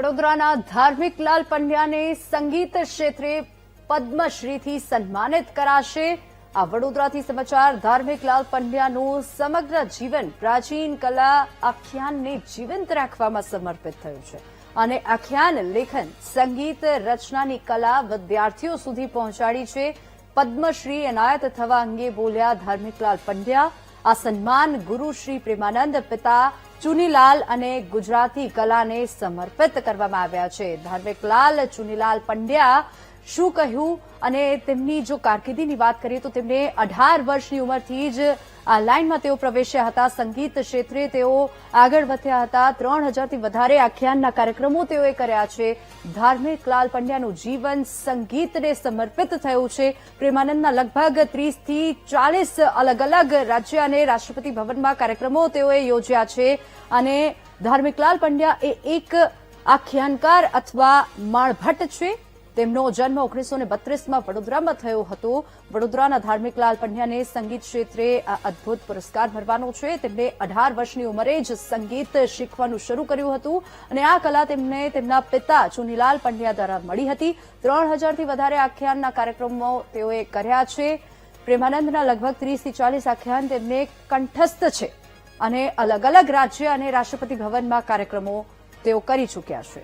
વડોદરાના ધાર્મિકલાલ પંડ્યાને સંગીત ક્ષેત્રે પદ્મશ્રીથી સન્માનિત કરાશે। આ વડોદરાથી સમાચાર। ધાર્મિકલાલ પંડ્યાનું સમગ્ર જીવન પ્રાચીન કલા આખ્યાનને જીવંત રાખવામાં સમર્પિત થયું છે અને આખ્યાન લેખન, સંગીત રચનાની કલા વિદ્યાર્થીઓ સુધી પહોંચાડી છે। પદ્મશ્રી એનાયત થવા અંગે બોલ્યા ધાર્મિકલાલ પંડ્યા। આ સન્માન ગુરુ શ્રી પ્રેમાનંદ, પિતા ચુનીલાલ અને ગુજરાતી કલાને સમર્પિત કરવામાં આવ્યા છે। ધાર્મિકલાલ ચુનીલાલ પંડ્યા શું કહ્યું અને તેમની જો કારકિર્દીની વાત કરીએ તો તેમને 18 વર્ષની ઉંમરથી જ આ લાઇનમાં તેઓ પ્રવેશ્યા હતા। સંગીત ક્ષેત્રે તેઓ આગળ વધ્યા હતા। 3000થી વધારે આખ્યાનના કાર્યક્રમો તેઓએ કર્યા છે। ધાર્મિકલાલ પંડ્યાનું જીવન સંગીતને સમર્પિત થયું છે। પ્રેમાનંદના લગભગ 30થી 40 અલગ અલગ રાજ્ય અને રાષ્ટ્રપતિ ભવનમાં કાર્યક્રમો તેઓએ યોજ્યા છે અને ધાર્મિકલાલ પંડ્યા એ એક આખ્યાનકાર અથવા માળભટ્ટ છે। તેમનો જન્મ 1932માં વડોદરામાં થયો હતો। વડોદરાના ધાર્મિકલાલ પંડ્યાને સંગીત ક્ષેત્રે આ અદભુત પુરસ્કાર મળવાનો છે। તેમને 18 વર્ષની ઉંમરે જ સંગીત શીખવાનું શરૂ કર્યું હતું અને આ કલા તેમને તેમના પિતા ચુનીલાલ પંડ્યા દ્વારા મળી હતી। 3000થી વધારે આખ્યાનના કાર્યક્રમો તેઓએ કર્યા છે। પ્રેમાનંદના લગભગ 30થી 40 આખ્યાન તેમને કંઠસ્થ છે અને અલગ અલગ રાજ્ય અને રાષ્ટ્રપતિ ભવનમાં કાર્યક્રમો તેઓ કરી ચૂક્યા છે।